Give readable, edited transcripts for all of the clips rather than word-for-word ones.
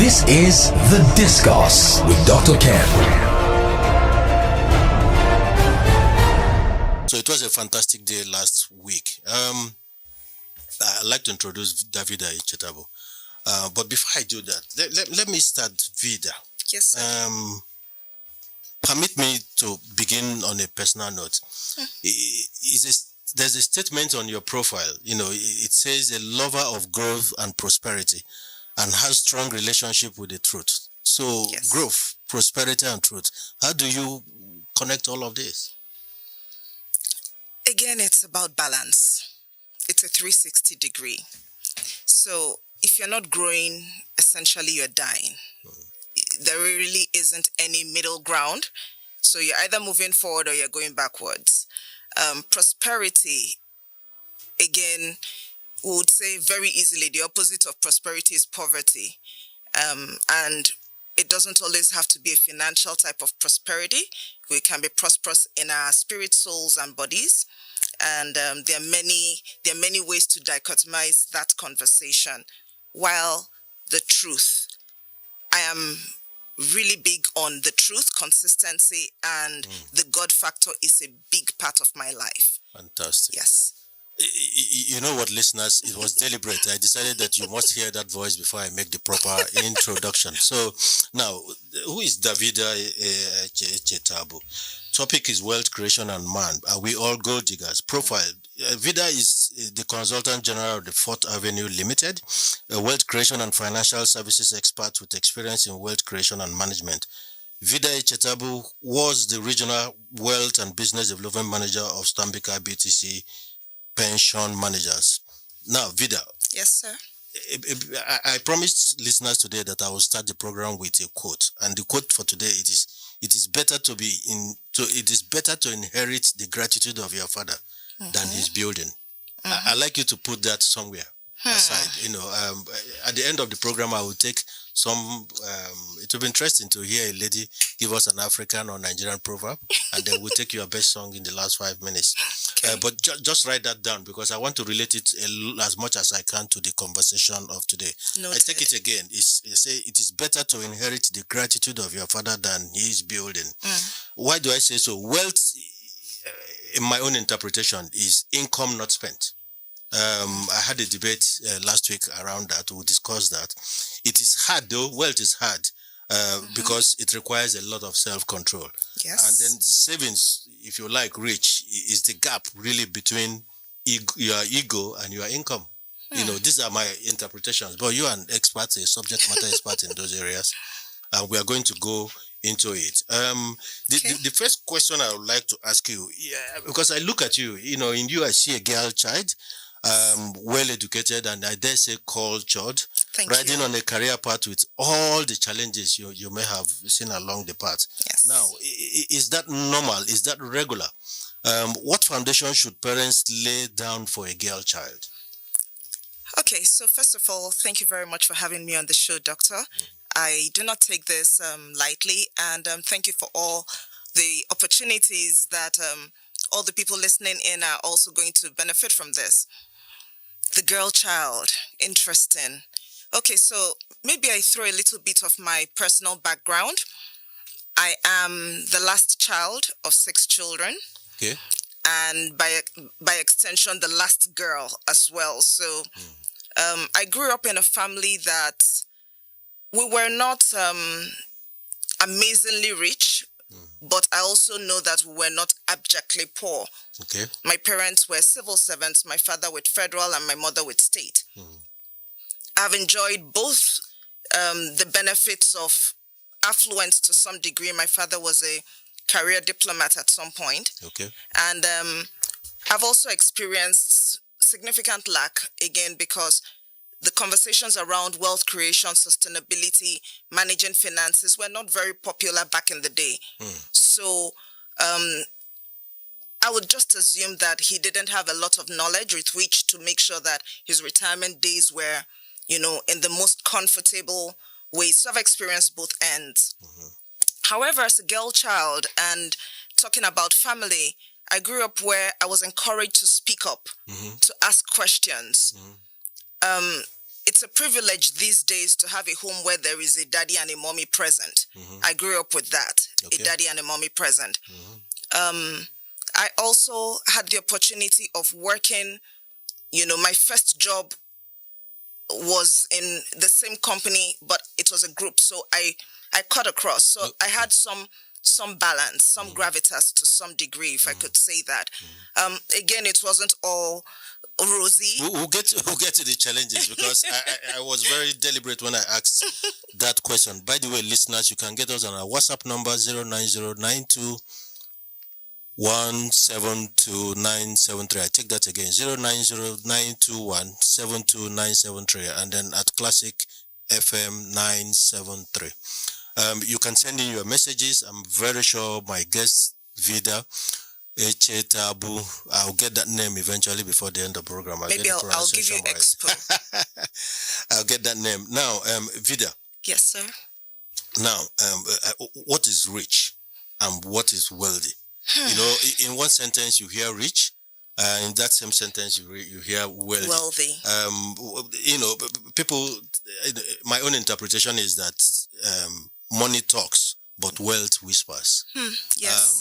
This is The Discourse with Dr. Ken. So it was a fantastic day last week. I'd like to introduce Vida Echetabu. But before I do that, let me start Vida. Yes, sir. Permit me to begin on a personal note. There's a statement on your profile. You know, it says a lover of growth and prosperity and has strong relationship with the truth. So Yes. Growth, prosperity and truth. How do you connect all of this? Again, it's about balance. It's a 360 degree. So if you're not growing, essentially you're dying. There really isn't any middle ground. So you're either moving forward or you're going backwards. Prosperity, again, we would say very easily the opposite of prosperity is poverty. And it doesn't always have to be a financial type of prosperity. We can be prosperous in our spirit, souls, and bodies. And there are many ways to dichotomize that conversation. While the truth, I am really big on the truth, consistency, and the God factor is a big part of my life. Fantastic. Yes. You know what, listeners, it was deliberate. I decided that you must hear that voice before I make the proper introduction. So now, who is Vida Echetabu? Topic is wealth creation and man. Are we all gold diggers? Profile. Vida is the consultant general of the 4th Avenue Limited, a wealth creation and financial services expert with experience in wealth creation and management. Vida Echetabu was the regional wealth and business development manager of Stanbic IBTC pension managers. Now, Vida. Yes, sir. I promised listeners today that I will start the program with a quote, and the quote for today it is better to inherit the gratitude of your father than his building. I like you to put that somewhere aside. You know, at the end of the program, I will take some. It will be interesting to hear a lady give us an African or Nigerian proverb, and then we'll take your best song in the last 5 minutes. Okay. But just write that down because I want to relate it as much as I can to the conversation of today. Noted. I take it again. You say it is better to inherit the gratitude of your father than his building. Why do I say so? Wealth, in my own interpretation, is income not spent. I had a debate last week around that. We discussed that. It is hard though. Wealth is hard because it requires a lot of self-control. Yes. And then savings, if you like, rich, is the gap really between your ego and your income. You know, these are my interpretations. But you are an expert, a subject matter expert in those areas. And we are going to go into it. The first question I would like to ask you, because I look at you, you know, in you I see a girl child, well educated, and I dare say cultured, riding on a career path with all the challenges you may have seen along the path. Yes. Now, is that normal? Is that regular? What foundation should parents lay down for a girl child? Okay, so first of all, thank you very much for having me on the show, Doctor. I do not take this lightly, and thank you for all the opportunities that all the people listening in are also going to benefit from this. The girl child, interesting. Okay, so maybe I throw a little bit of my personal background. I am the last child of 6 children. Okay. And by extension, the last girl as well. So I grew up in a family that we were not amazingly rich, but I also know that we were not abjectly poor. Okay. My parents were civil servants, my father with federal and my mother with state. I've enjoyed both the benefits of affluence to some degree. My father was a career diplomat at some point. Okay. And I've also experienced significant lack, again, because the conversations around wealth creation, sustainability, managing finances were not very popular back in the day. So I would just assume that he didn't have a lot of knowledge with which to make sure that his retirement days were, you know, in the most comfortable way. So I've experienced both ends. However, as a girl child and talking about family, I grew up where I was encouraged to speak up, to ask questions. it's a privilege these days to have a home where there is a daddy and a mommy present. I grew up with that, a daddy and a mommy present. I also had the opportunity of working, my first job was in the same company, but it was a group. So I cut across. So I had some balance, some gravitas to some degree, if I could say that. Again, it wasn't all rosy. We'll get to the challenges, because I was very deliberate when I asked that question. By the way, listeners, you can get us on our WhatsApp number 09092 172 I take that again, 09092172973, and then at Classic FM 973. You can send in your messages. I'm very sure my guest, Vida Echetabu, I'll get that name eventually before the end of the program. Maybe I'll give you expo. I'll get that name. Now, Vida. Yes, sir. Now, what is rich and what is wealthy? In one sentence you hear rich, in that same sentence you hear wealthy. People, my own interpretation is that money talks, but wealth whispers. Yes.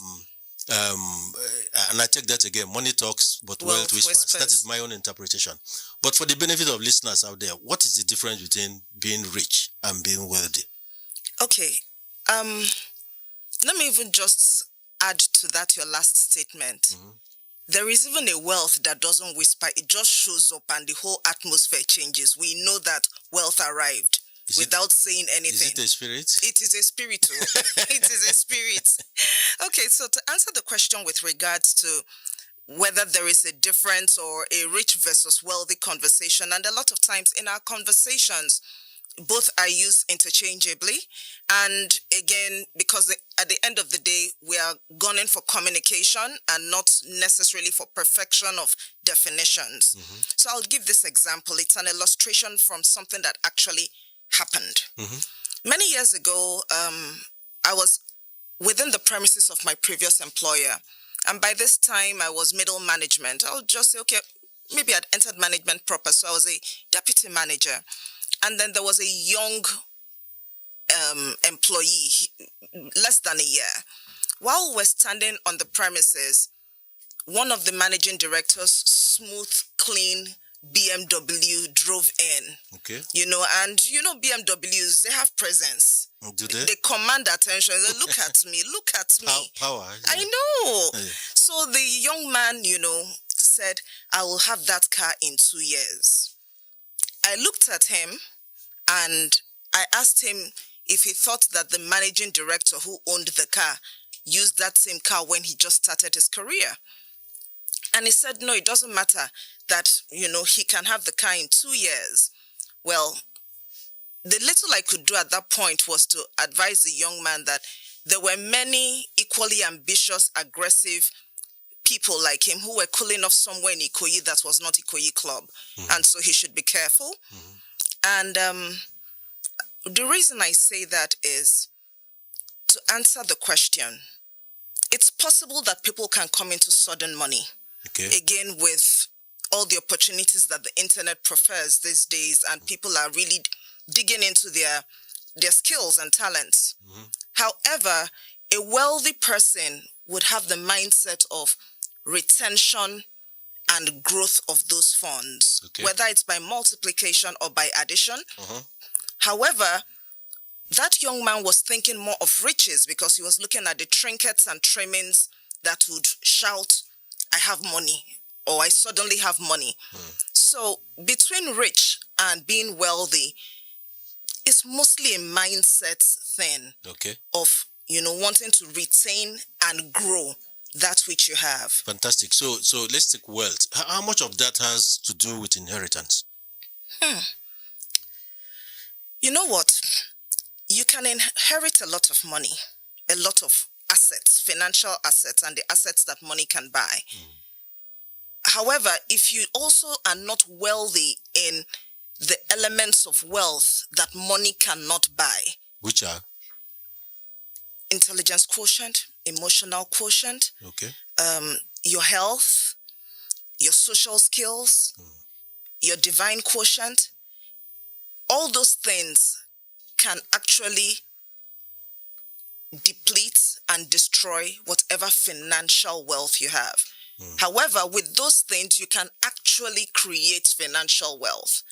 And I take that again. Money talks, but wealth whispers. That is my own interpretation. But for the benefit of listeners out there, what is the difference between being rich and being wealthy? Okay. Let me even just add to that your last statement. There is even a wealth that doesn't whisper. It just shows up and the whole atmosphere changes. We know that wealth arrived without saying anything. Is it a spirit? It is a spirit. It is a spirit. Okay, so to answer the question with regards to whether there is a difference or a rich versus wealthy conversation, and a lot of times in our conversations, both are used interchangeably. And again, because at the end of the day, we are gunning for communication and not necessarily for perfection of definitions. So I'll give this example. It's an illustration from something that actually happened. Many years ago, I was within the premises of my previous employer. And by this time, I was middle management. I'll just say, okay, maybe I'd entered management proper. So I was a deputy manager. And then there was a young employee, less than a year. While we're standing on the premises, one of the managing directors, smooth, clean BMW drove in. Okay. And BMWs, they have presence. Do they? They command attention. They look at me, look at me. Power. I know. So the young man, said, I will have that car in 2 years. I looked at him and I asked him if he thought that the managing director who owned the car used that same car when he just started his career. And he said, no, it doesn't matter that, he can have the car in 2 years. Well, the little I could do at that point was to advise the young man that there were many equally ambitious, aggressive people like him who were cooling off somewhere in Ikoyi that was not Ikoyi Club. And so he should be careful. And the reason I say that is to answer the question. It's possible that people can come into sudden money. Okay. Again, with all the opportunities that the internet prefers these days, and people are really digging into their skills and talents. However, a wealthy person would have the mindset of retention and growth of those funds, whether it's by multiplication or by addition. However, that young man was thinking more of riches because he was looking at the trinkets and trimmings that would shout, I have money, or I suddenly have money. So between rich and being wealthy, it's mostly a mindset thing of, wanting to retain and grow that which you have. Fantastic. So let's take wealth. How much of that has to do with inheritance? You know what? You can inherit a lot of money, a lot of assets, financial assets, and the assets that money can buy. However, if you also are not wealthy in the elements of wealth that money cannot buy, which are intelligence quotient, emotional quotient, your health, your social skills, your divine quotient, all those things can actually deplete and destroy whatever financial wealth you have. However, with those things, you can actually create financial wealth.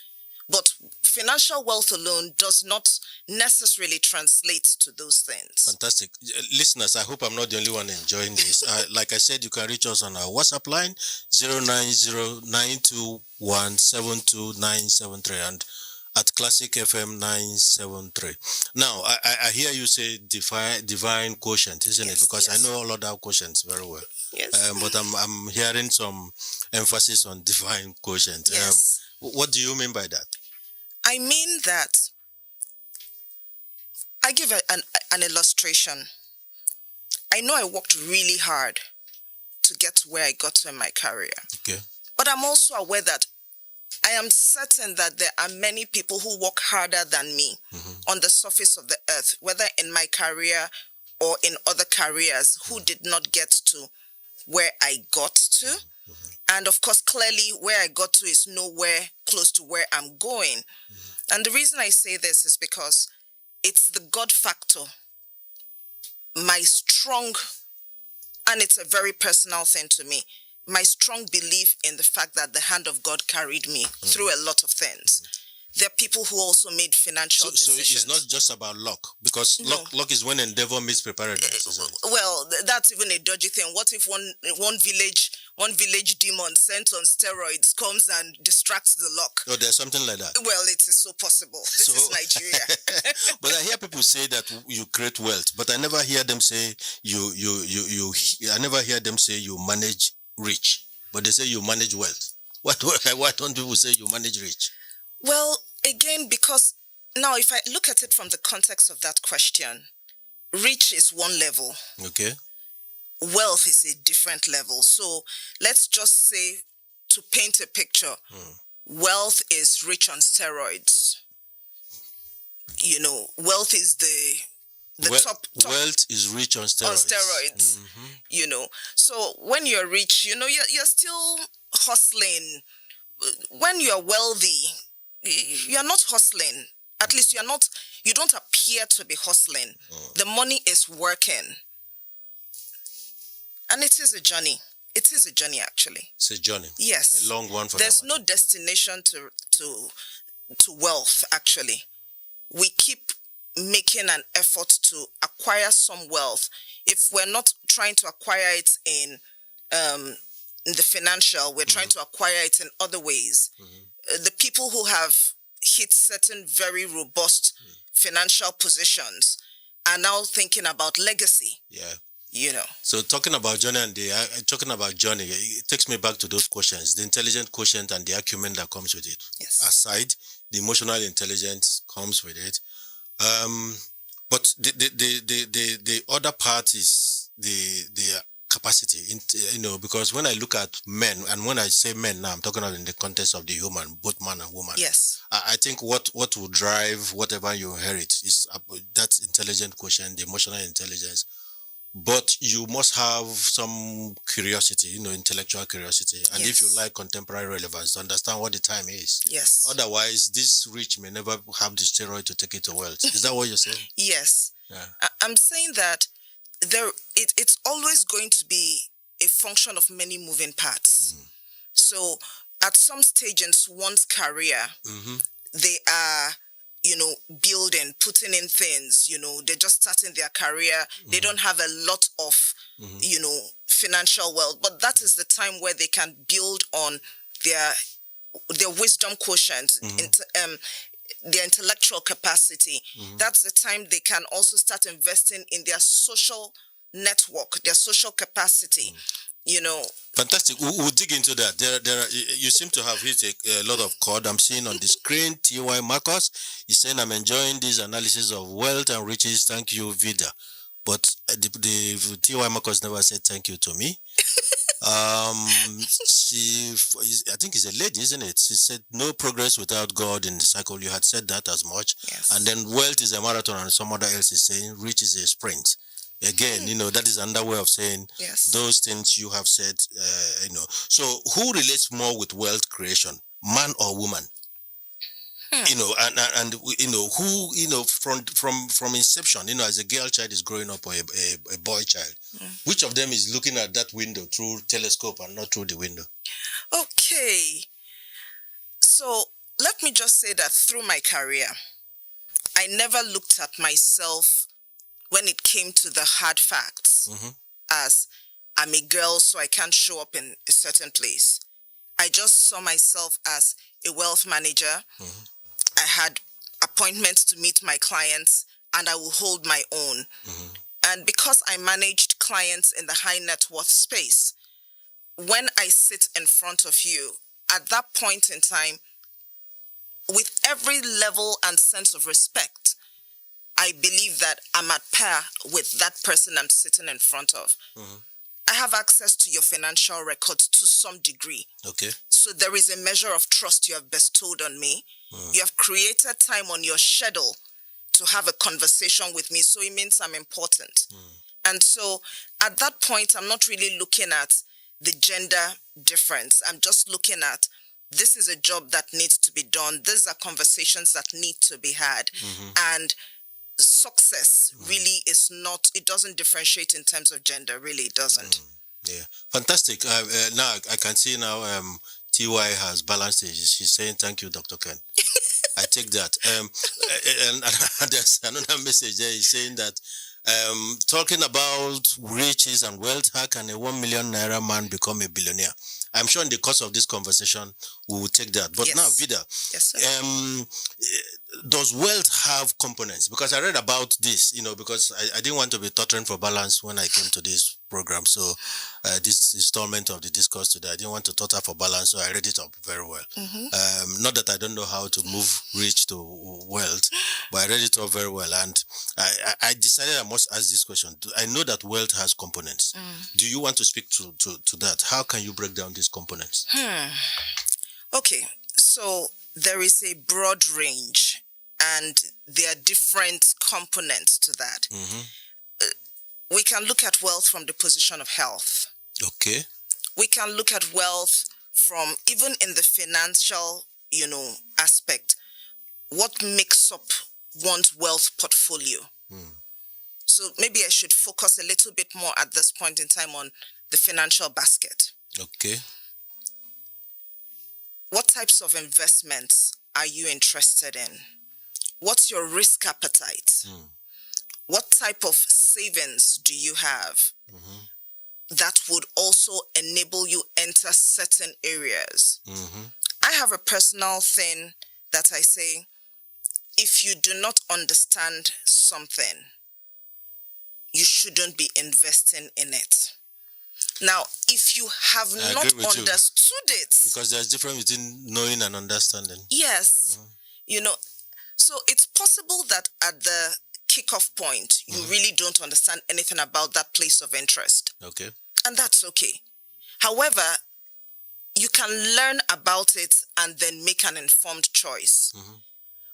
But financial wealth alone does not necessarily translate to those things. Fantastic. Listeners, I hope I'm not the only one enjoying this. Like I said, you can reach us on our WhatsApp line, 09092172973 and at Classic FM 973. Now, I hear you say divine quotient, isn't it? Because I know all other quotients very well. Yes. But I'm hearing some emphasis on divine quotient. Yes. What do you mean by that? I mean that I give an illustration. I know I worked really hard to get to where I got to in my career. Okay. But I'm also aware that I am certain that there are many people who work harder than me on the surface of the earth, whether in my career or in other careers, who did not get to where I got to. And of course, clearly where I got to is nowhere close to where I'm going. And the reason I say this is because it's the God factor. My strong, and it's a very personal thing to me, my strong belief in the fact that the hand of God carried me through a lot of things. There are people who also made financial decisions. So it's not just about luck, because luck is when endeavor meets preparedness, isn't it? Well, that's even a dodgy thing. What if one village demon sent on steroids comes and distracts the luck? Oh, there's something like that. Well, it is so possible. This is Nigeria. But I hear people say that you create wealth, but I never hear them say I never hear them say you manage rich, but they say you manage wealth. Why don't people say you manage rich? Well, again, because now if I look at it from the context of that question, rich is one level. Okay. Wealth is a different level. So let's just say, to paint a picture, wealth is rich on steroids. You know, wealth is the top. Wealth is rich on steroids. You know, so when you're rich, you know, you're still hustling. When you're wealthy, you're not hustling. At least you don't appear to be hustling. The money is working. And it is a journey. It is a journey, actually. It's a journey. Yes. A long one for There's them. no destination to wealth, actually. We keep making an effort to acquire some wealth. If we're not trying to acquire it in the financial, we're trying to acquire it in other ways. The people who have hit certain very robust financial positions are now thinking about legacy. Yeah. You know. So talking about journey it takes me back to those questions, the intelligent quotient and the acumen that comes with it. Yes. Aside, the emotional intelligence comes with it. But the other part is the capacity, you know, because when I look at men, and when I say men now, I'm talking about in the context of the human, both man and woman. Yes. I think what will drive whatever you inherit is that intelligent quotient, the emotional intelligence. But you must have some curiosity, you know, intellectual curiosity. And if you like contemporary relevance, to understand what the time is. Yes. Otherwise, this rich may never have the steroid to take it to wealth. Is that what you're saying? Yes. Yeah. I'm saying that it's always going to be a function of many moving parts. So at some stage in one's career, they are, you know, building, putting in things, you know, they're just starting their career. They don't have a lot of, you know, financial wealth, but that is the time where they can build on their wisdom quotient, their intellectual capacity. That's the time they can also start investing in their social network, their social capacity. You know, fantastic. We'll dig into that. There. You seem to have hit a lot of chord. I'm seeing on the screen. T.Y. Marcus is saying, "I'm enjoying this analysis of wealth and riches. Thank you, Vida." But the T.Y. Marcus never said thank you to me. She, I think it's a lady, isn't it? She said, "No progress without God in the cycle." You had said that as much. Yes. And then wealth is a marathon, and somebody else is saying rich is a sprint. Again, you know, that is another way of saying those things you have said, you know. So who relates more with wealth creation, man or woman? You know, and you know who, you know, from inception, you know, as a girl child is growing up or a boy child, which of them is looking at that window through telescope and not through the window? Okay. So let me just say that through my career, I never looked at myself when it came to the hard facts as I'm a girl, so I can't show up in a certain place. I just saw myself as a wealth manager. I had appointments to meet my clients, and I will hold my own. And because I managed clients in the high net worth space, when I sit in front of you, at that point in time, with every level and sense of respect, I believe that I'm at par with that person I'm sitting in front of. I have access to your financial records to some degree. Okay. So there is a measure of trust you have bestowed on me. You have created time on your schedule to have a conversation with me. So it means I'm important. And so at that point, I'm not really looking at the gender difference. I'm just looking at, this is a job that needs to be done. These are conversations that need to be had. And success really is not, it doesn't differentiate in terms of gender. Really, it doesn't. Yeah, fantastic. Now I can see now TY has balanced it. She's saying, thank you, Dr. Ken. I take that. And there's another message there. He's saying that talking about riches and wealth, how can a 1 million naira man become a billionaire? I'm sure in the course of this conversation, we will take that. But now, Vida, Yes, sir. Does wealth have components? Because I read about this, you know, because I didn't want to be tottering for balance when I came to this program. So this installment of the discourse today, I didn't want to totter for balance, so I read it up very well. Not that I don't know how to move rich to wealth, but I read it up very well. And I decided I must ask this question. I know that wealth has components. Do you want to speak to that? How can you break down these components? Okay, so there is a broad range, and there are different components to that. We can look at wealth from the position of health. Okay. We can look at wealth from even in the financial, aspect. What makes up one's wealth portfolio? So maybe I should focus a little bit more at this point in time on the financial basket. Okay. What types of investments are you interested in? What's your risk appetite? What type of savings do you have that would also enable you enter certain areas? I have a personal thing that I say, if you do not understand something, you shouldn't be investing in it. Now, if you have not understood it... Because there's a difference between knowing and understanding. Yes. So it's possible that at the kickoff point, you really don't understand anything about that place of interest. Okay. And that's okay. However, you can learn about it and then make an informed choice.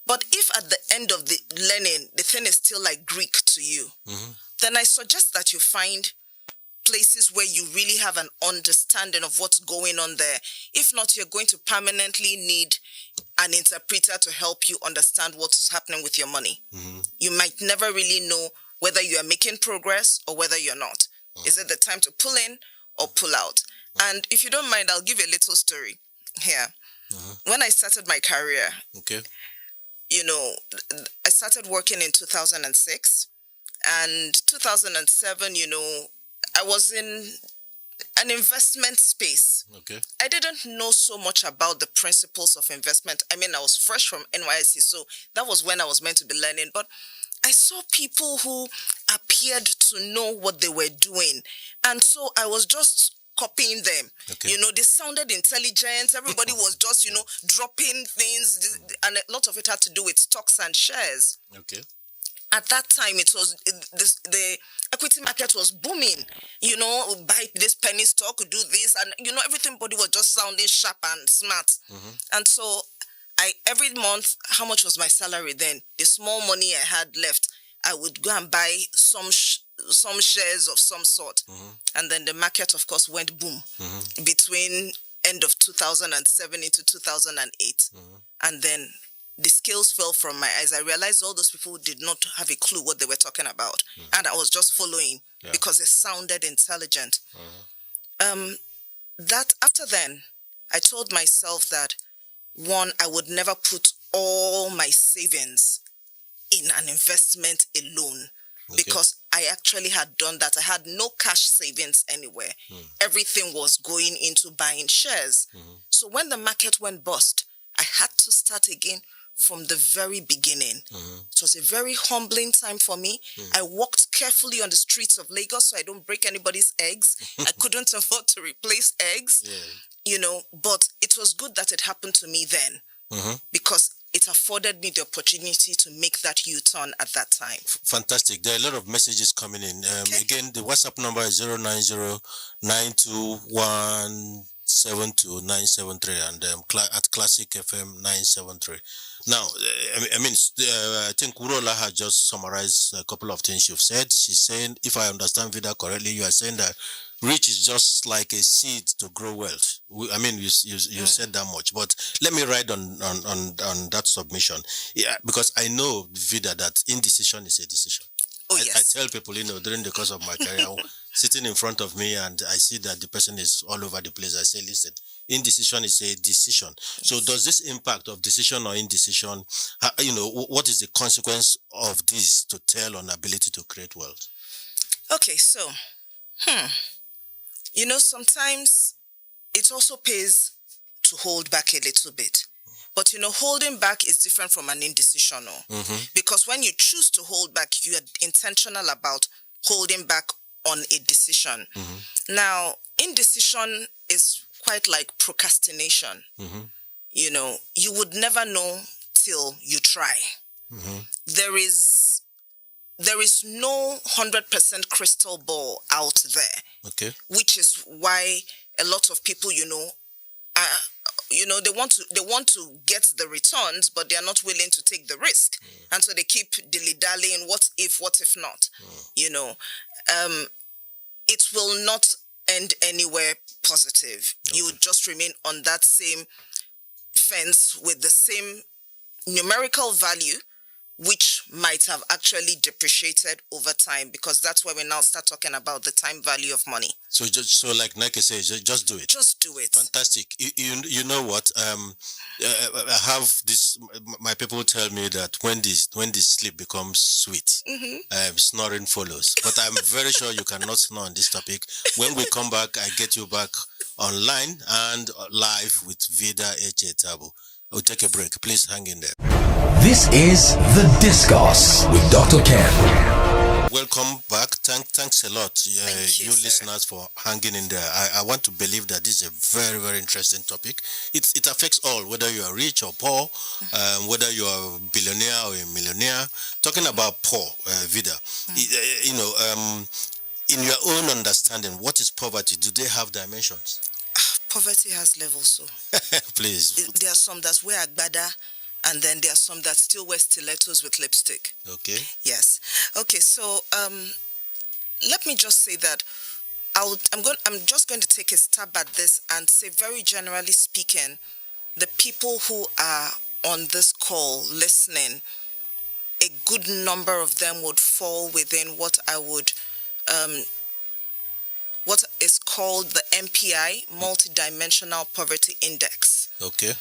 But if at the end of the learning, the thing is still like Greek to you, then I suggest that you find places where you really have an understanding of what's going on there. If not, you're going to permanently need an interpreter to help you understand what's happening with your money. You might never really know whether you are making progress or whether you're not. Is it the time to pull in or pull out? And if you don't mind, I'll give you a little story here. When I started my career, I started working in 2006, and 2007, I was in an investment space. Okay. I didn't know so much about the principles of investment. I mean, I was fresh from NYSC, so that was when I was meant to be learning. But I saw people who appeared to know what they were doing. And so I was just copying them. Okay. They sounded intelligent. Everybody was just, dropping things. And a lot of it had to do with stocks and shares. Okay. At that time, the equity market was booming. Buy this penny stock, do this, and everybody was just sounding sharp and smart. And so, every month, how much was my salary then? The small money I had left, I would go and buy some shares of some sort. And then the market, of course, went boom between end of 2007 into 2008, and then the scales fell from my eyes. I realized all those people did not have a clue what they were talking about. And I was just following because it sounded intelligent. That after then, I told myself that, one, I would never put all my savings in an investment alone. Because I actually had done that. I had no cash savings anywhere. Everything was going into buying shares. So when the market went bust, I had to start again from the very beginning. It was a very humbling time for me. I walked carefully on the streets of Lagos so I don't break anybody's eggs. I couldn't afford to replace eggs, but it was good that it happened to me then because it afforded me the opportunity to make that U-turn at that time. Fantastic. There are a lot of messages coming in. Again, the WhatsApp number is 090-921-72973 and at Classic FM 973. Now, I think Urola has just summarized a couple of things you've said. She's saying, if I understand Vida correctly, you are saying that rich is just like a seed to grow wealth. You said that much, but let me ride on that submission. Yeah, because I know, Vida, that indecision is a decision. I tell people, during the course of my career, sitting in front of me and I see that the person is all over the place, I say, listen, indecision is a decision. So does this impact of decision or indecision, what is the consequence of this to tell on ability to create wealth? Okay, so, sometimes it also pays to hold back a little bit. But, holding back is different from an indecision. Because when you choose to hold back, you are intentional about holding back on a decision. Now, indecision is quite like procrastination. You would never know till you try. There is no 100% crystal ball out there. Okay. Which is why a lot of people, they want to get the returns, but they are not willing to take the risk. And so they keep dilly-dallying, what if not? It will not end anywhere positive. Okay. You would just remain on that same fence with the same numerical value, which might have actually depreciated over time, because that's where we now start talking about the time value of money. So like Nike says, just do it. Just do it. Fantastic. You know what? I have this. My people tell me that when the sleep becomes sweet, snoring follows. But I'm very sure you cannot snore on this topic. When we come back, I get you back online and live with Vida Echetabu. We'll take a break. Please hang in there. This is The Discourse with Dr. Ken. Welcome back. Thanks a lot, Thank you listeners, for hanging in there. I want to believe that this is a very, very interesting topic. It affects all, whether you are rich or poor, whether you are a billionaire or a millionaire. Talking about poor, Vida, in your own understanding, what is poverty? Do they have dimensions? Poverty has levels, so. Please. There are some that wear agbada, and then there are some that still wear stilettos with lipstick. Okay. Yes. Okay, so let me just say that I'm just going to take a stab at this and say, very generally speaking, the people who are on this call listening, a good number of them would fall within what I would what is called the MPI, Multidimensional Poverty Index. Okay.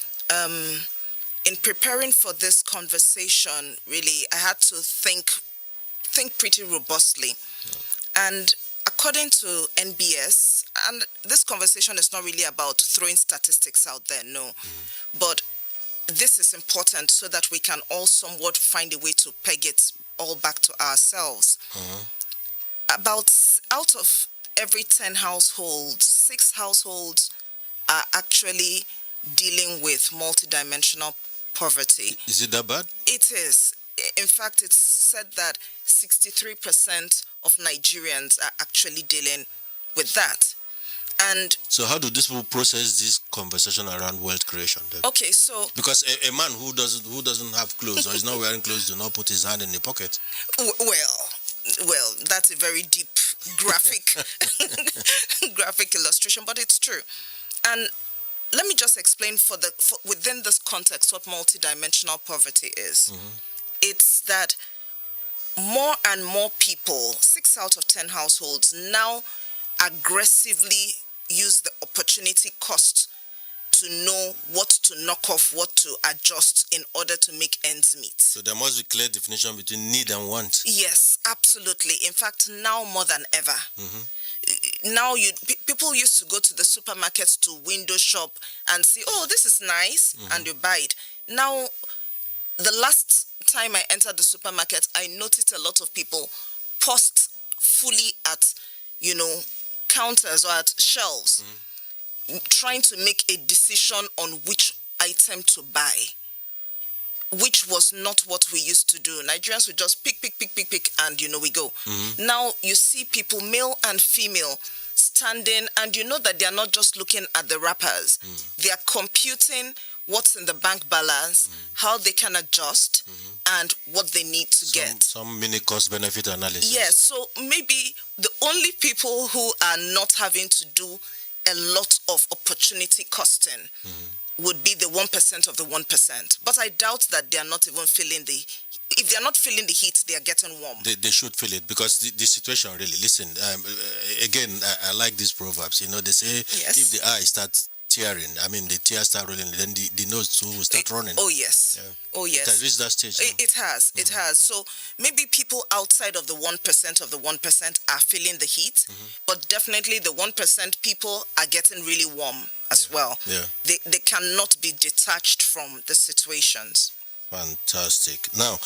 In preparing for this conversation, really, I had to think pretty robustly. And according to NBS, and this conversation is not really about throwing statistics out there, no. But this is important so that we can all somewhat find a way to peg it all back to ourselves. About out of every 10 households, 6 households are actually dealing with multidimensional poverty. Is it that bad? It is. In fact, it's said that 63% of Nigerians are actually dealing with that. And so how do these people process this conversation around wealth creation then? Okay, so because a man who doesn't have clothes or is not wearing clothes do not put his hand in the pocket. Well, that's a very deep graphic illustration, but it's true. And let me just explain within this context what multidimensional poverty is. It's that more and more people, 6 out of 10 households, now aggressively use the opportunity cost to know what to knock off, what to adjust in order to make ends meet. So there must be clear definition between need and want. Yes, absolutely. In fact, now more than ever. Now people used to go to the supermarkets to window shop and see, oh, this is nice, and you buy it. Now, the last time I entered the supermarket, I noticed a lot of people paused fully at, counters or at shelves, trying to make a decision on which item to buy, which was not what we used to do. Nigerians would just pick, and we go. Now you see people, male and female, standing, and you know that they are not just looking at the wrappers. They are computing what's in the bank balance, how they can adjust, and what they need to get. Some mini cost-benefit analysis. Yes, so maybe the only people who are not having to do a lot of opportunity costing would be the 1% of the 1%. But I doubt that they are not even feeling if they are not feeling the heat, they are getting warm. They should feel it, because the situation really, listen, again, I like these proverbs. They say, yes, if the eye starts tearing, the tears start rolling, then the nose too will start running. Oh, yes. Yeah. Oh, yes. It has reached that stage now. It has. It has. So maybe people outside of the 1% of the 1% are feeling the heat, but definitely the 1% people are getting really warm as well. Yeah. They cannot be detached from the situations. Fantastic. Now,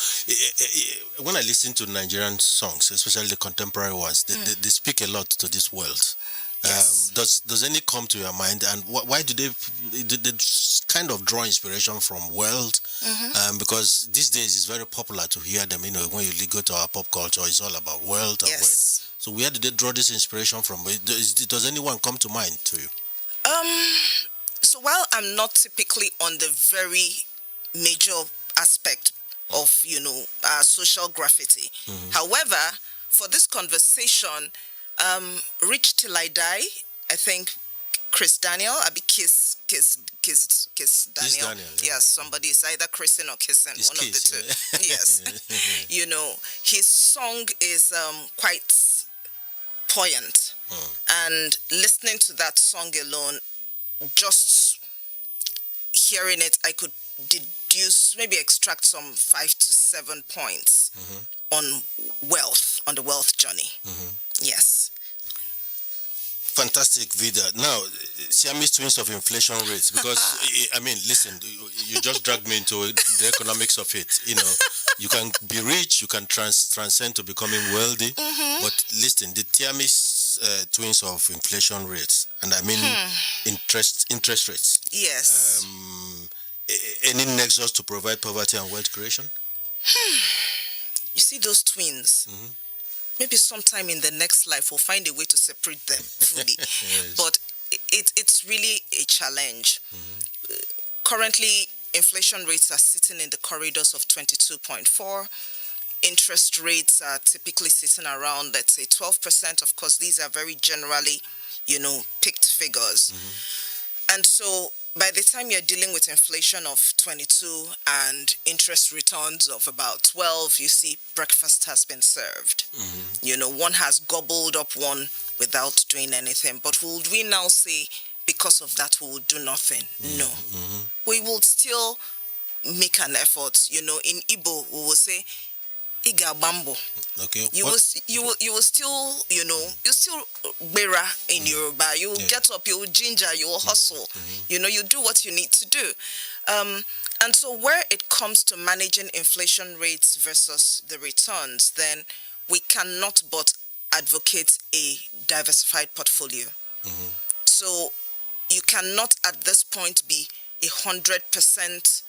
when I listen to Nigerian songs, especially the contemporary ones, they speak a lot to this world. Yes. Does any come to your mind, and why do they kind of draw inspiration from world? Because these days it's very popular to hear them. When you go to our pop culture, it's all about world. Yes. And world. So where do they draw this inspiration from? Does anyone come to mind to you? So while I'm not typically on the very major aspect of social graffiti, however, for this conversation, Rich Till I Die, I think Chris Daniel, Kiss Daniel. Yes, somebody is either kissing or kissing, it's one Kiss, of the two. Yes. His song is quite poignant. And listening to that song alone, just hearing it, I could deduce, maybe extract some 5 to 7 points on the wealth journey. Yes. Fantastic, Vida. Now, Siamese twins of inflation rates, because, listen, you just dragged me into the economics of it. You can be rich, you can transcend to becoming wealthy, but listen, the Siamese twins of inflation rates, and interest rates. Yes. Any nexus to provide poverty and wealth creation? You see those twins? Maybe sometime in the next life we'll find a way to separate them fully. Yes. But it's really a challenge. Currently, inflation rates are sitting in the corridors of 22.4. Interest rates are typically sitting around, let's say, 12%. Of course, these are very generally, picked figures. And so by the time you're dealing with inflation of 22 and interest returns of about 12, you see breakfast has been served. One has gobbled up one without doing anything. But would we now say, because of that, we will do nothing? No. We will still make an effort. In Igbo, we will say, Iga bambo. Okay. You will still, you still bera in Yoruba. You will get up, you will ginger, you will hustle. You do what you need to do. And so where it comes to managing inflation rates versus the returns, then we cannot but advocate a diversified portfolio. So you cannot at this point be 100%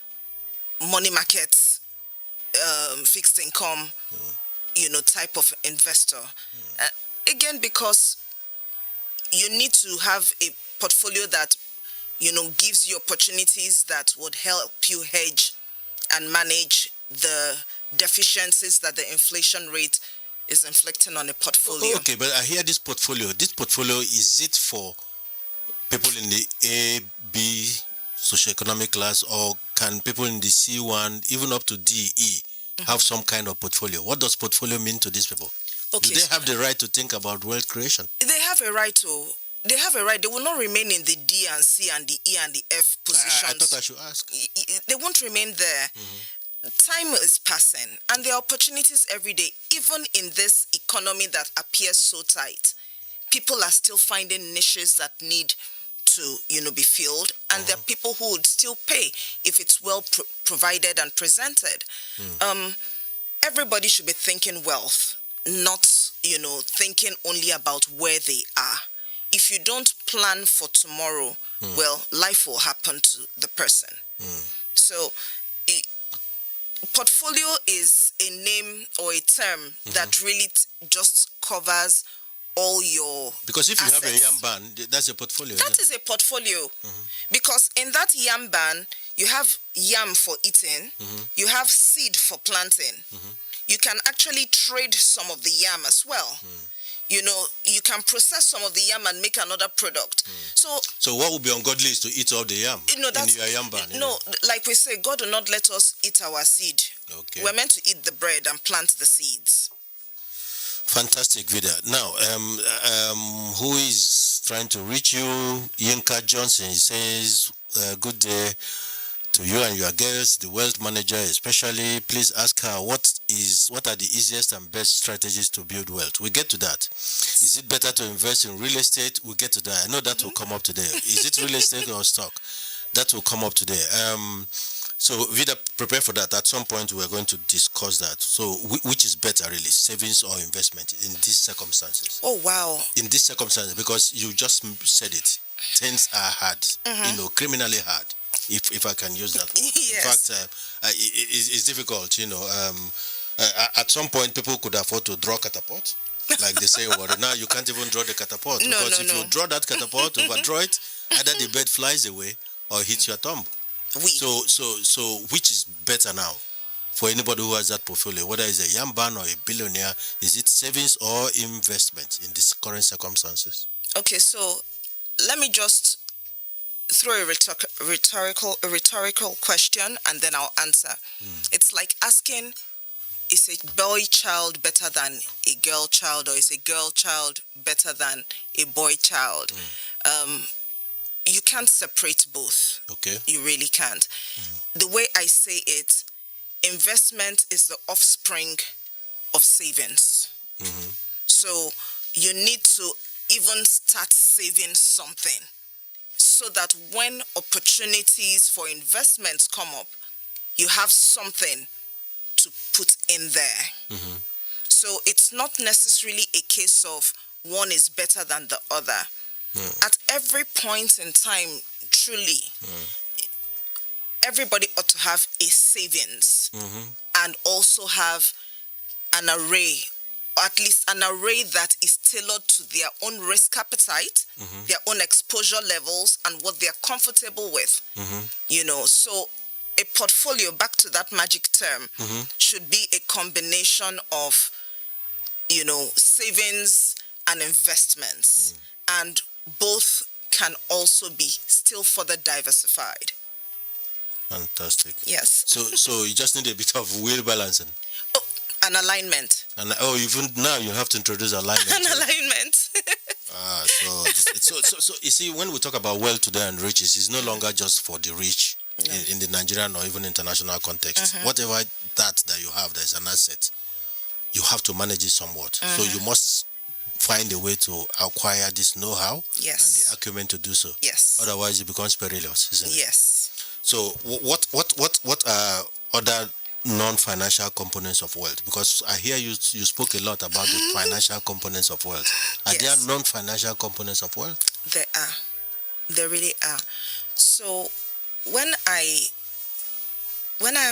money market fixed income, type of investor. Again, because you need to have a portfolio that, gives you opportunities that would help you hedge and manage the deficiencies that the inflation rate is inflicting on a portfolio. Okay, but I hear this portfolio. This portfolio, is it for people in the A, B socioeconomic class, or can people in the C1, even up to DE, have some kind of portfolio? What does portfolio mean to these people? Okay. Do they have the right to think about wealth creation? They have a right to. They have a right. They will not remain in the D and C and the E and the F positions. I thought I should ask. They won't remain there. Time is passing, and there are opportunities every day. Even in this economy that appears so tight, people are still finding niches that need to, be filled, and there are people who would still pay if it's well provided and presented. Everybody should be thinking wealth, not, thinking only about where they are. If you don't plan for tomorrow, well, life will happen to the person. So, portfolio is a name or a term that really just covers all your Because if assets. you have a yam ban, that's a portfolio. That is a portfolio. Because in that yam ban, you have yam for eating, you have seed for planting. You can actually trade some of the yam as well. You can process some of the yam and make another product. So what would be ungodly is to eat all the yam in your yam ban? No, like we say, God will not let us eat our seed. Okay. We're meant to eat the bread and plant the seeds. Fantastic, Vida. Now, who is trying to reach you? Yinka Johnson. He says, good day to you and your girls, the wealth manager especially. Please ask her what are the easiest and best strategies to build wealth. We get to that. Is it better to invest in real estate? We get to that. I know that will come up today. Is it real estate or stock? That will come up today. So Vida, prepare for that. At some point, we're going to discuss that. So which is better, really, savings or investment in these circumstances? Oh, wow. In these circumstances, because you just said it, things are hard, criminally hard, if I can use that word. Yes. In fact, it's difficult, at some point, people could afford to draw catapult, like they say. Well, now you can't even draw the catapult, because if you draw that catapult, overdraw it, either the bird flies away or hits your thumb. So which is better now for anybody who has that portfolio, whether it's a yam ban or a billionaire? Is it savings or investment in these current circumstances? Okay, so let me just throw a rhetorical question and then I'll answer. It's like asking, is a boy child better than a girl child, or is a girl child better than a boy child? You can't separate both. Okay. You really can't. The way I say it, investment is the offspring of savings. So you need to even start saving something so that when opportunities for investments come up, you have something to put in there. So it's not necessarily a case of one is better than the other. At every point in time, truly, everybody ought to have a savings and also have an array, or at least an array that is tailored to their own risk appetite, their own exposure levels, and what they're comfortable with. So a portfolio, back to that magic term, should be a combination of, savings and investments. And both can also be still further diversified. Fantastic. Yes. So you just need a bit of wheel balancing. Oh, an alignment. And even now you have to introduce alignment. An alignment. So you see, when we talk about wealth today and riches, it's no longer just for the rich in the Nigerian or even international context. Whatever that you have, there's an asset. You have to manage it somewhat. So you must find a way to acquire this know-how and the acumen to do so. Yes. Otherwise, it becomes perilous, isn't it? Yes. So, what are other non-financial components of wealth? Because I hear you spoke a lot about the financial components of wealth. Are there non-financial components of wealth? There are. There really are. So, when I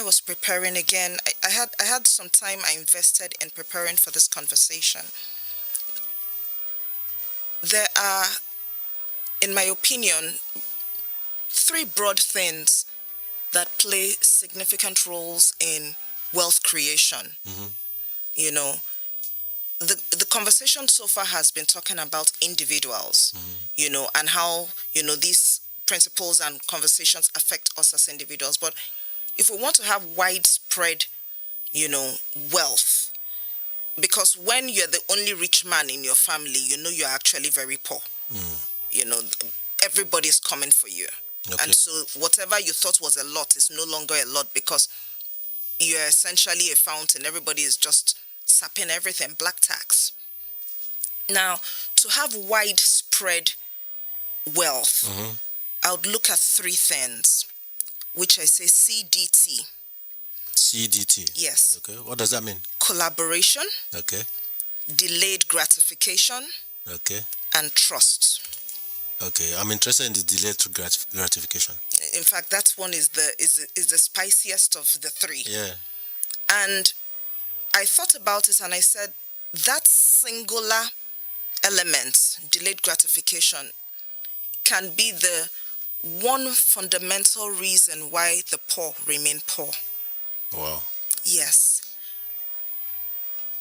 was preparing again, I had some time I invested in preparing for this conversation. There are, in my opinion, three broad things that play significant roles in wealth creation. The conversation so far has been talking about individuals, and how, these principles and conversations affect us as individuals. But if we want to have widespread, wealth, because when you're the only rich man in your family, you're actually very poor. Everybody's coming for you. Okay. And so whatever you thought was a lot is no longer a lot, because you're essentially a fountain. Everybody is just sapping everything, black tax. Now, to have widespread wealth, I would look at three things, which I say CDT. CDT? Yes. Okay. What does that mean? Collaboration. Okay. Delayed gratification. Okay. And trust. Okay. I'm interested in the delayed gratification. In fact, that one is the spiciest of the three. Yeah. And I thought about it and I said, that singular element, delayed gratification, can be the one fundamental reason why the poor remain poor. Wow. Yes.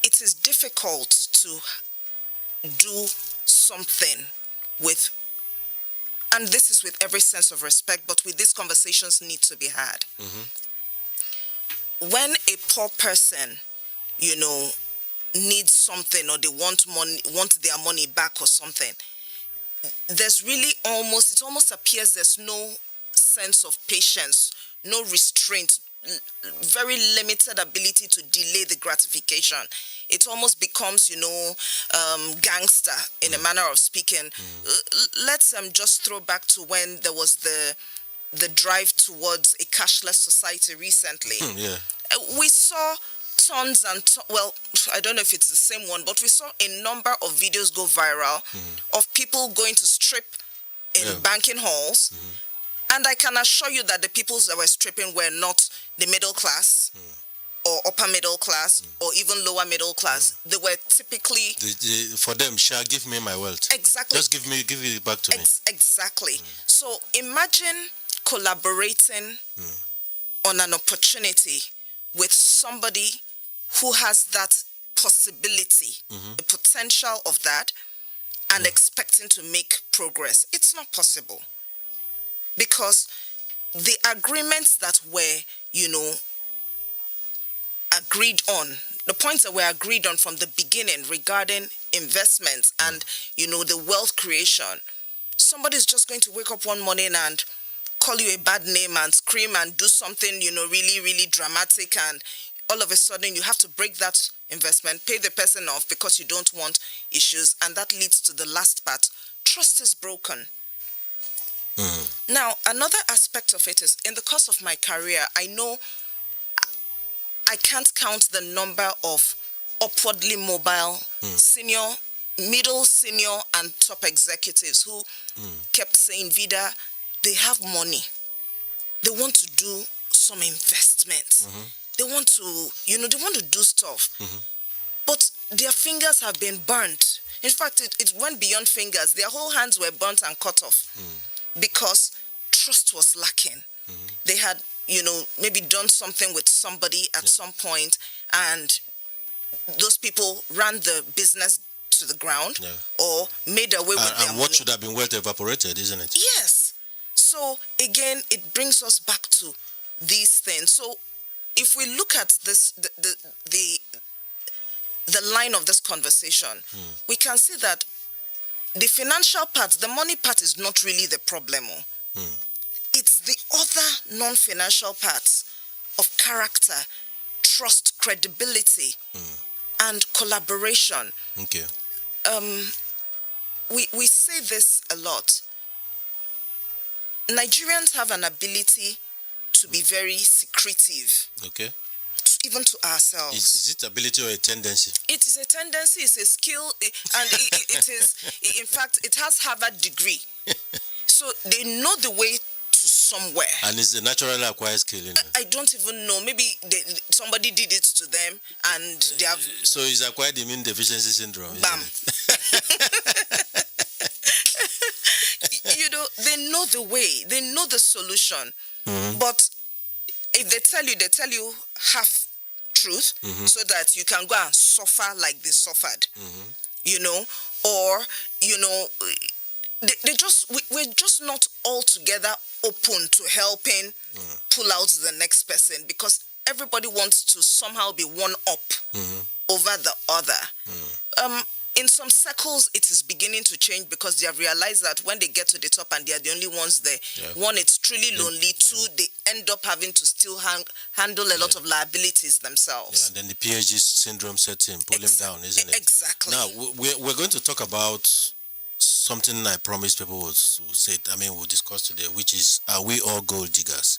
It is difficult to do something with, and this is with every sense of respect, but with these conversations need to be had. When a poor person, needs something, or they want their money back or something, there's really it almost appears there's no sense of patience, no restraint, very limited ability to delay the gratification. It almost becomes, gangster in a manner of speaking. Let's just throw back to when there was the drive towards a cashless society recently. Yeah. We saw tons and well, I don't know if it's the same one, but we saw a number of videos go viral of people going to strip in banking halls. And I can assure you that the people that were stripping were not the middle class or upper middle class or even lower middle class. They were typically... for them, shall give me my wealth. Exactly. Just give it back to me. Exactly. So imagine collaborating on an opportunity with somebody who has that possibility, the potential of that, and expecting to make progress. It's not possible. Because the agreements that were, agreed on, the points that were agreed on from the beginning regarding investments and, the wealth creation, somebody's just going to wake up one morning and call you a bad name and scream and do something, really, really dramatic, and all of a sudden you have to break that investment, pay the person off because you don't want issues, and that leads to the last part. Trust is broken. Now, another aspect of it is, in the course of my career, I know I can't count the number of upwardly mobile senior, and top executives who kept saying, Vida, they have money. They want to do some investments. They want to, they want to do stuff. But their fingers have been burnt. In fact, it went beyond fingers. Their whole hands were burnt and cut off. Because trust was lacking. They had, maybe done something with somebody at some point, and those people ran the business to the ground or made away with their money. And what should have been wealth evaporated, isn't it? Yes. So, again, it brings us back to these things. So, if we look at this, the line of this conversation, we can see that the financial part, the money part, is not really the problem. It's the other non-financial parts of character, trust, credibility, and collaboration. Okay. We say this a lot. Nigerians have an ability to be very secretive. Okay. Even to ourselves. Is it ability or a tendency? It is a tendency, it's a skill, and it is, in fact, it has Harvard degree. So they know the way to somewhere. And it's a naturally acquired skill, I don't even know. Maybe somebody did it to them and they have... So it's acquired immune deficiency syndrome. Bam. They know the way. They know the solution. But if they tell you half truth, so that you can go and suffer like they suffered, or we're just not altogether open to helping pull out the next person, because everybody wants to somehow be one up over the other. In some circles, it is beginning to change, because they have realized that when they get to the top and they are the only ones there, one, it's truly lonely. Two, they end up having to still handle a lot of liabilities themselves. Yeah, and then the PhD syndrome sets in, pull him down, isn't it? Exactly. Now, we're going to talk about something I promised people will say, we'll discuss today, which is, are we all gold diggers?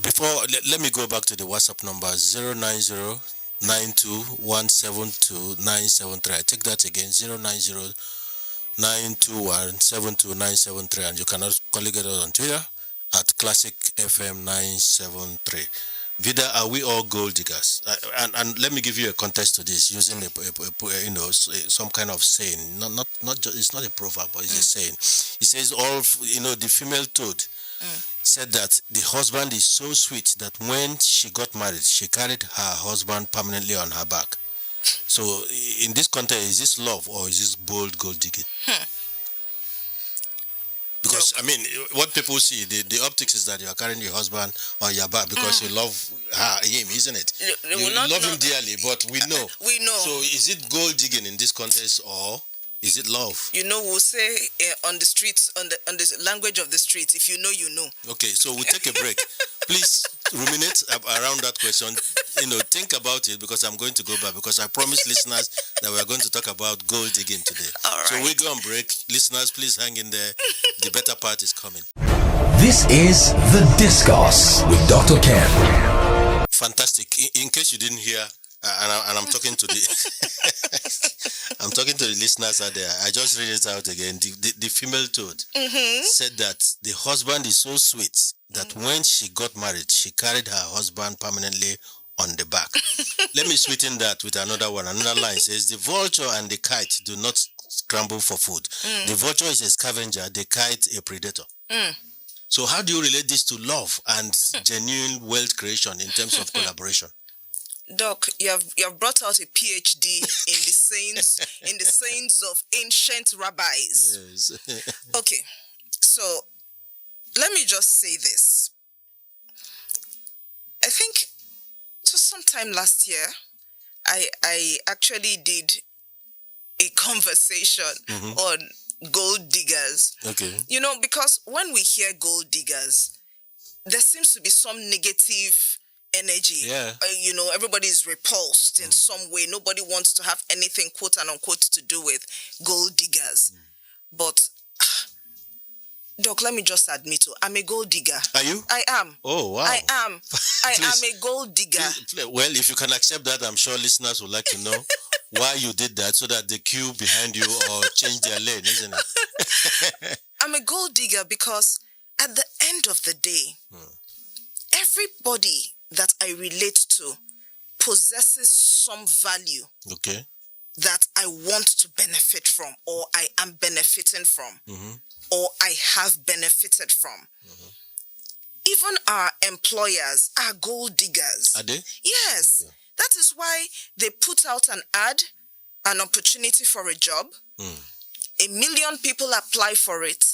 Before, let me go back to the WhatsApp number, 09092172973. I take that again, 09092172973, and you can also get us on Twitter at Classic FM 973. Vida, are we all gold diggers? And let me give you a context to this using some kind of saying. Not just, it's not a proverb, but it's a saying. It says the female toad said that the husband is so sweet that when she got married, she carried her husband permanently on her back. So in this context, is this love or is this bold gold digging? Because, what people see, the optics is that you are carrying your husband on your back because you love him, isn't it? You love him dearly, but we know. We know. So is it gold digging in this context, or is it love? We'll say on the streets, on the language of the streets, if you know, you know. Okay, so we'll take a break. Please ruminate around that question. Think about it, because I'm going to go back, because I promised listeners that we're going to talk about gold digging today. All right. So we go on break. Listeners, please hang in there. The better part is coming. This is The Discourse with Dr. Ken. Fantastic. In case you didn't hear, and I'm talking to the I'm talking to the listeners out there. I just read it out again. The female toad said that the husband is so sweet that when she got married, she carried her husband permanently on the back. Let me sweeten that with another one. Another line says, the vulture and the kite do not scramble for food. The vulture is a scavenger, the kite a predator. So how do you relate this to love and genuine wealth creation in terms of collaboration? Doc, you have brought out a PhD in the sayings of ancient rabbis. Yes. Okay, so let me just say this. I think sometime last year, I actually did a conversation on gold diggers. Okay. Because when we hear gold diggers, there seems to be some negative energy. Yeah. Everybody is repulsed in some way. Nobody wants to have anything, quote and unquote, to do with gold diggers. But, Doc, let me just admit, I'm a gold digger. Are you? I am. Oh, wow. I am. I am a gold digger. Well, if you can accept that, I'm sure listeners would like to know why you did that, so that they queue behind you or change their lane, isn't it? I'm a gold digger because at the end of the day, everybody that I relate to possesses some value that I want to benefit from, or I am benefiting from, or I have benefited from. Even our employers are gold diggers. Are they? Yes. Okay. That is why they put out an ad, an opportunity for a job. 1 million people apply for it,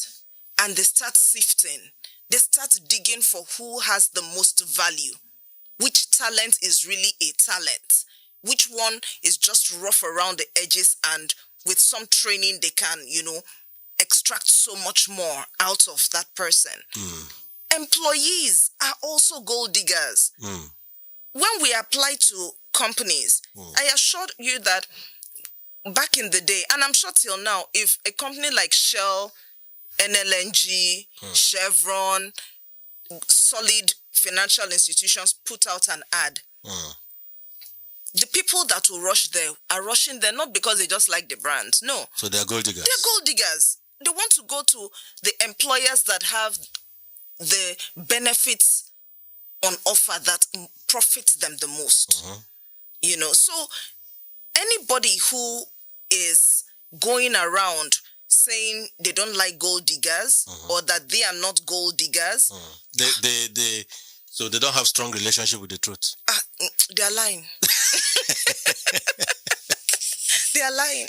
and they start sifting. They start digging for who has the most value. Which talent is really a talent? Which one is just rough around the edges, and with some training they can, extract so much more out of that person? Employees are also gold diggers. When we apply to companies, I assure you that back in the day, and I'm sure till now, if a company like Shell, NLNG, Chevron, solid financial institutions put out an ad, the people that will rush there are rushing there not because they just like the brand. No. So they're gold diggers. They're gold diggers. They want to go to the employers that have the benefits on offer that profits them the most. So anybody who is going around saying they don't like gold diggers or that they are not gold diggers, so they don't have strong relationship with the truth. They are lying. They are lying.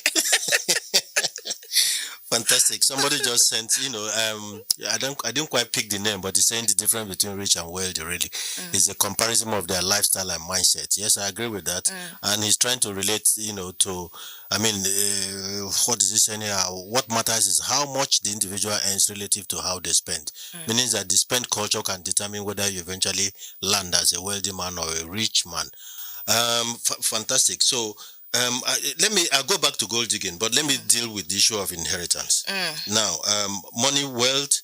Fantastic. Somebody just sent, I didn't quite pick the name, but he's saying the difference between rich and wealthy really is a comparison of their lifestyle and mindset. Yes, I agree with that. And he's trying to relate, to, what is he saying here? What matters is how much the individual earns relative to how they spend. Meaning that the spend culture can determine whether you eventually land as a wealthy man or a rich man. Fantastic. So, I'll go back to gold digging, but let me deal with the issue of inheritance. Now, money, wealth,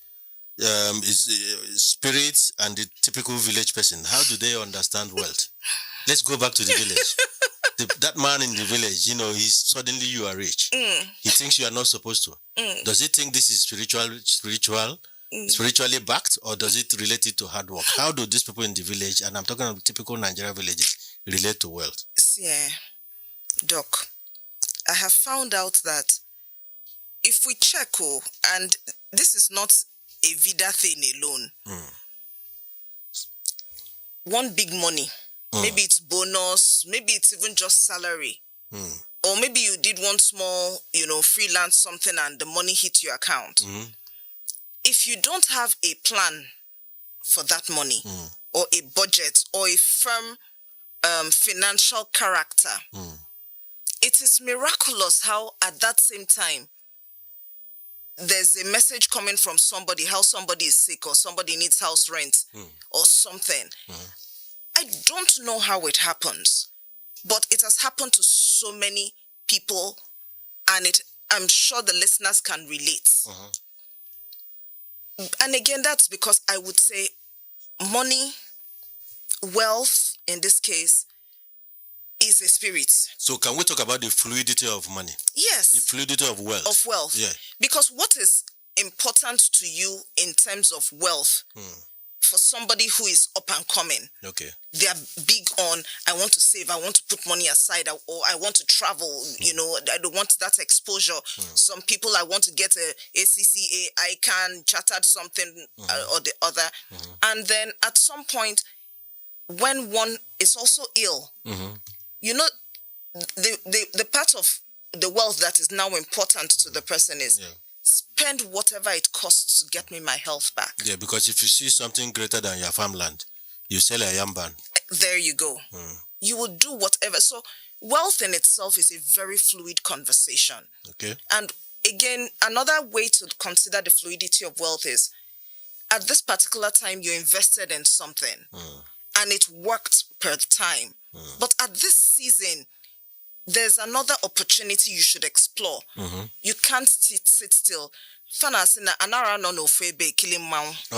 is spirits, and the typical village person. How do they understand wealth? Let's go back to the village. That man in the village, he's suddenly you are rich. He thinks you are not supposed to. Does he think this is spiritually backed, or does it relate it to hard work? How do these people in the village, and I'm talking about typical Nigerian villages, relate to wealth? Yeah, Doc, I have found out that if we check, and this is not a Vida thing alone, one big money, maybe it's bonus, maybe it's even just salary, or maybe you did one small, freelance something and the money hit your account. If you don't have a plan for that money, or a budget, or a firm financial character, it is miraculous how at that same time there's a message coming from somebody, how somebody is sick or somebody needs house rent or something. I don't know how it happens, but it has happened to so many people, and I'm sure the listeners can relate. And again, that's because I would say money, wealth in this case, is a spirit. So can we talk about the fluidity of money? Yes. The fluidity of wealth. Of wealth. Yeah. Because what is important to you in terms of wealth for somebody who is up and coming? Okay. They are big on, I want to save, I want to put money aside, or I want to travel, I don't want that exposure. Some people, I want to get a ACCA, ICANN, chartered something or the other. And then at some point, when one is also ill, the part of the wealth that is now important to the person is spend whatever it costs to get me my health back. Yeah, because if you see something greater than your farmland, you sell a yam ban. There you go. You will do whatever. So wealth in itself is a very fluid conversation. Okay. And again, another way to consider the fluidity of wealth is at this particular time you invested in something and it worked per time. But at this season, there's another opportunity you should explore. You can't sit still. What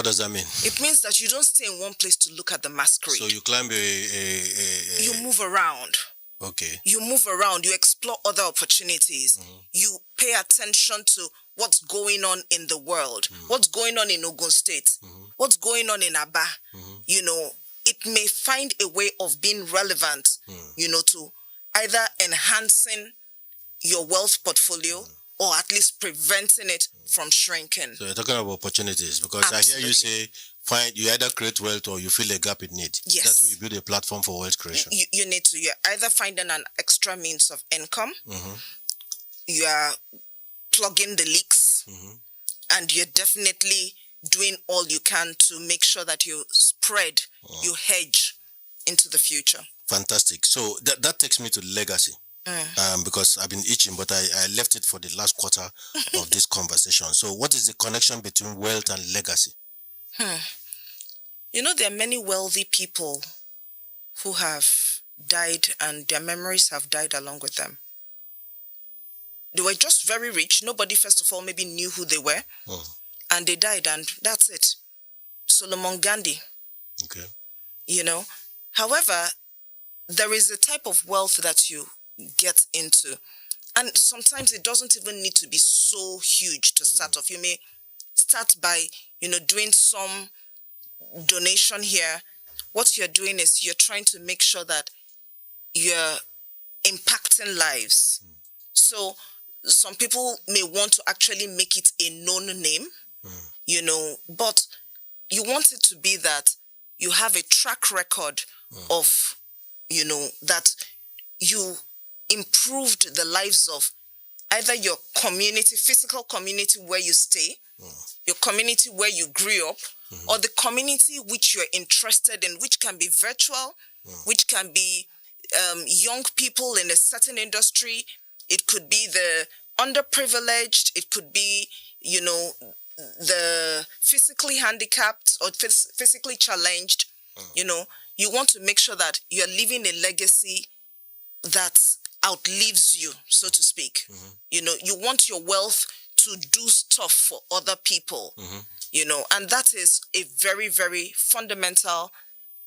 does that mean? It means that you don't stay in one place to look at the masquerade. So you climb You move around. Okay. You move around. You explore other opportunities. You pay attention to what's going on in the world. What's going on in Ogun State. What's going on in Aba. It may find a way of being relevant, to either enhancing your wealth portfolio or at least preventing it from shrinking. So you're talking about opportunities, because Absolutely. I hear you say, you either create wealth or you fill a gap in need. Yes. That's where you build a platform for wealth creation. You need to. You're either finding an extra means of income, you are plugging the leaks, and you're definitely doing all you can to make sure that you spread, you hedge into the future. Fantastic. So that takes me to legacy. Because I've been itching, but I left it for the last quarter of this conversation. So what is the connection between wealth and legacy? There are many wealthy people who have died and their memories have died along with them. They were just very rich. Nobody, first of all, maybe knew who they were. And they died, and that's it. Solomon Gandhi. Okay. However, there is a type of wealth that you get into. And sometimes it doesn't even need to be so huge to start off. You may start by, doing some donation here. What you're doing is you're trying to make sure that you're impacting lives. So some people may want to actually make it a known name, but you want it to be that you have a track record of, that you improved the lives of either your community, physical community where you stay, your community where you grew up, or the community which you're interested in, which can be virtual, which can be young people in a certain industry. It could be the underprivileged. It could be, the physically handicapped or physically challenged. You want to make sure that you're leaving a legacy that outlives you, so to speak. You want your wealth to do stuff for other people, and that is a very, very fundamental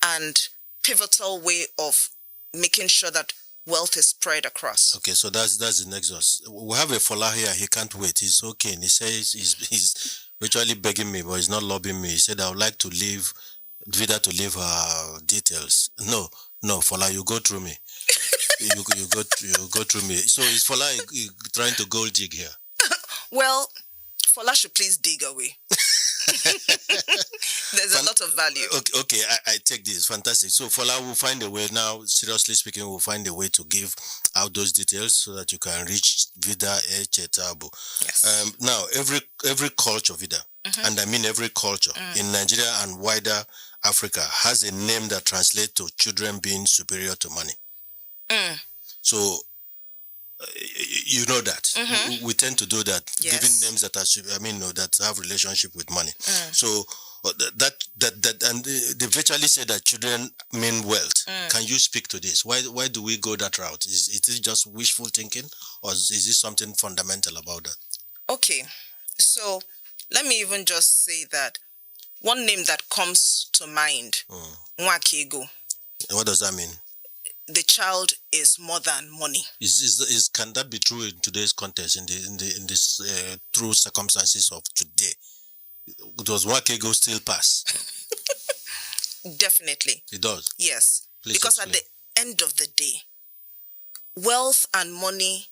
and pivotal way of making sure that wealth is spread across. Okay, so that's the nexus. We have a Fola here. He can't wait. He's okay. And he says he's virtually begging me, but he's not lobbying me. He said, I would like to leave Vida to leave her details. No, Fola, you go through me. you go through me. So is Fola trying to gold dig here? Well, Fola should please dig away. There's a lot of value. Okay, I take this. Fantastic. So Fola will find a way now, seriously speaking, we'll find a way to give out those details so that you can reach Vida Echetabu. Yes. Now, every culture, Vida, and I mean every culture in Nigeria and wider Africa has a name that translates to children being superior to money. So, you know that we tend to do that, yes, giving names that are, that have relationship with money. So that and they virtually say that children mean wealth. Can you speak to this? Why do we go that route? Is it just wishful thinking, or is it something fundamental about that? Okay, so let me even just say that one name that comes to mind, Nwakego. What does that mean? The child is more than money. Can that be true in today's context, in this true circumstances of today? Does Nwakego still pass? Definitely. It does? Yes. Please because explain. At the end of the day, wealth and money,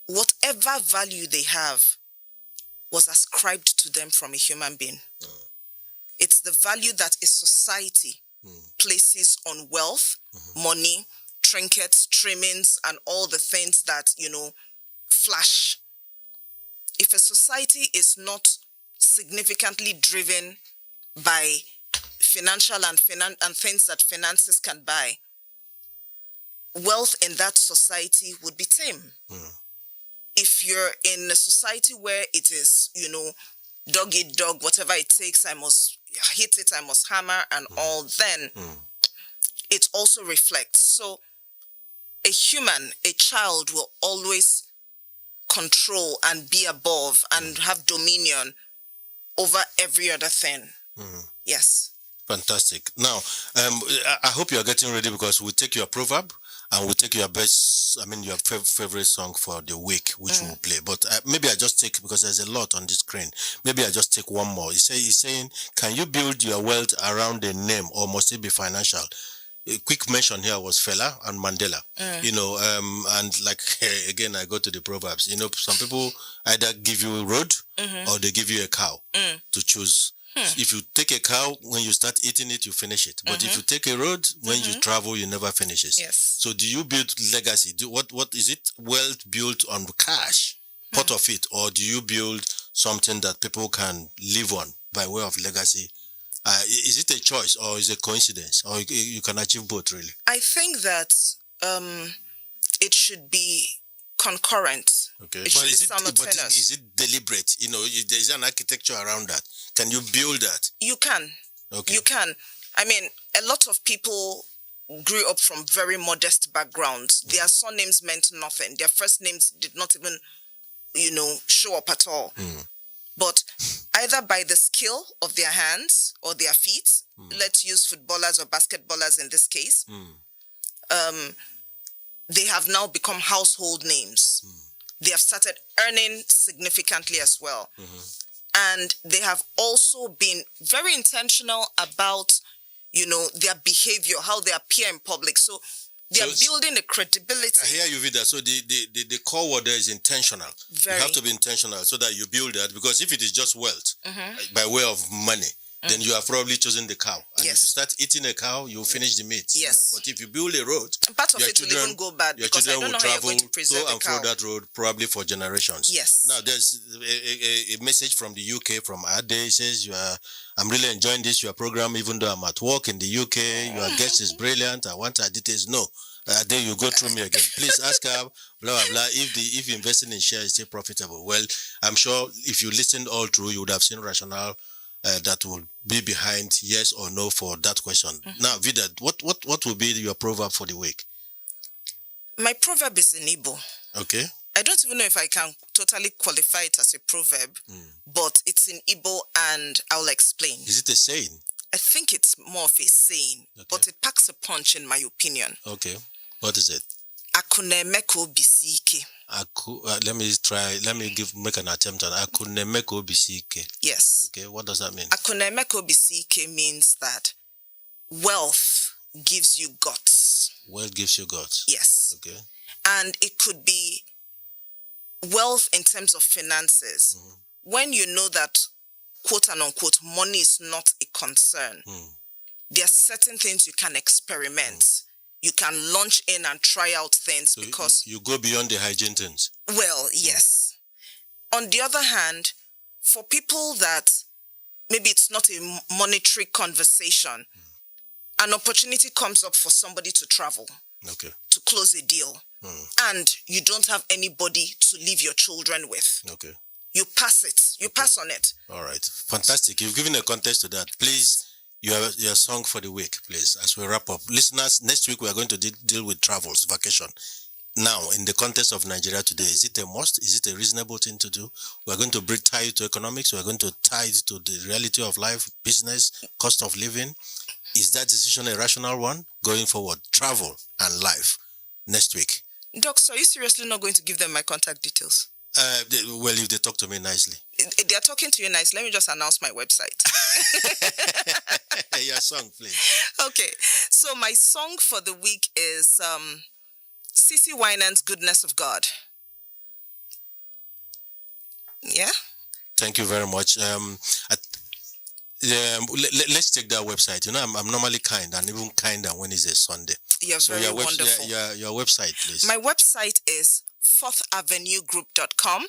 whatever value they have, was ascribed to them from a human being. It's the value that a society places on wealth, money, trinkets, trimmings, and all the things that, flash. If a society is not significantly driven by financial and things that finances can buy, wealth in that society would be tame. If you're in a society where it is, dog eat dog, whatever it takes, I must hit it, I must hammer and all, then it also reflects. So a child will always control and be above and have dominion over every other thing. Yes. Fantastic. Now, I hope you are getting ready, because we'll take your proverb and we'll take your your favorite song for the week, which we'll play. But maybe I just take, because there's a lot on the screen, maybe I just take one more. He's saying, can you build your wealth around a name, or must it be financial? A quick mention here was Fela and Mandela, and like, again, I go to the proverbs. Some people either give you a road or they give you a cow to choose. If you take a cow, when you start eating it, you finish it. But if you take a road, when you travel, you never finish it. Yes. So do you build legacy? What is it? Wealth built on cash, part of it, or do you build something that people can live on by way of legacy? Is it a choice, or is it a coincidence, or you can achieve both, really? I think that it should be concurrent. Okay, it should be simultaneous. Is it deliberate? There's an architecture around that. Can you build that? You can. Okay. You can. I mean, a lot of people grew up from very modest backgrounds. Their surnames meant nothing. Their first names did not even, show up at all. But either by the skill of their hands or their feet, let's use footballers or basketballers in this case, they have now become household names. They have started earning significantly as well. And they have also been very intentional about, their behavior, how they appear in public. So they are building a credibility. I hear you, Vida. So the core word there is intentional. Very. You have to be intentional so that you build that, because if it is just wealth by way of money, then you have probably chosen the cow. And Yes. if you start eating a cow, you'll finish the meat. Yes. But if you build a road, And part of your it will even go bad your because I children don't know will how you're travel going to preserve to the and fro cow. that road probably for generations. Yes. Now, there's a message from the UK, from Ade. It says, I'm really enjoying your program, even though I'm at work in the UK. Your guest is brilliant. I want her details. No. Then you go through me again. Please ask her, blah, blah, blah, if investing in shares is still profitable. Well, I'm sure if you listened all through, you would have seen rationale that will be behind yes or no for that question. Now, Vida, what will be your proverb for the week? My proverb is in Igbo. Okay. I don't even know if I can totally qualify it as a proverb, but it's in Igbo and I'll explain. Is it a saying? I think it's more of a saying, but it packs a punch in my opinion. Okay. What is it? Akunemeko bisike. Let me make an attempt on akunemeko bisike. Yes. Okay, what does that mean? Akunemeko bisike means that wealth gives you guts. Wealth gives you guts. Yes. Okay. And it could be wealth in terms of finances. When you know that, quote and unquote, money is not a concern, there are certain things you can experiment. You can launch in and try out things So because... you go beyond the hygiene things. Well, yes. On the other hand, for people that maybe it's not a monetary conversation, an opportunity comes up for somebody to travel, Okay. to close a deal, and you don't have anybody to leave your children with. Okay. You pass it. You pass on it. All right. Fantastic. You've given a context to that. Please, your song for the week, please, as we wrap up. Listeners, next week we are going to deal with travels, vacation. Now, in the context of Nigeria today, is it a must? Is it a reasonable thing to do? We are going to tie it to economics. We are going to tie it to the reality of life, business, cost of living. Is that decision a rational one going forward? Travel and life next week. Doc, so are you seriously not going to give them my contact details? Well, if they talk to me nicely. They are talking to you nice. Let me just announce my website. Your song, please. Okay. So my song for the week is CC Winans' Goodness of God. Yeah? Thank you very much. Let's take that website. You know, I'm normally kind and even kinder when it's a Sunday. You're very wonderful. Your website, please. My website is fourthavenuegroup.com.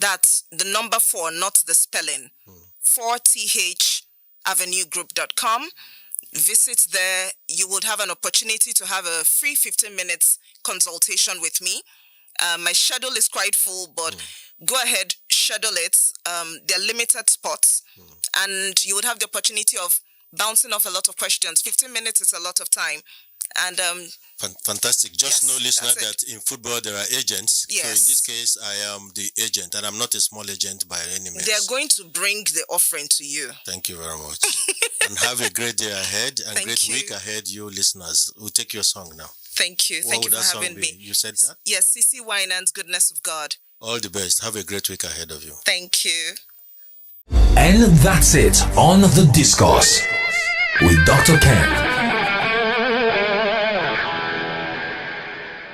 That's the number 4, not the spelling. 4thavenuegroup.com. Visit there. You would have an opportunity to have a free 15 minutes consultation with me. My schedule is quite full, but go ahead, schedule it. There are limited spots, and you would have the opportunity of bouncing off a lot of questions. 15 minutes is a lot of time. And fantastic. Just know, listener, that's that in football there are agents. Yes. So in this case, I am the agent, and I'm not a small agent by any means. They are going to bring the offering to you. Thank you very much. And have a great day ahead and great week ahead, you listeners. We'll take your song now. Thank you. Thank you for having me. You said that? Yes, CC Winans' Goodness of God. All the best. Have a great week ahead of you. Thank you. And that's it on The Discourse with Dr. Ken.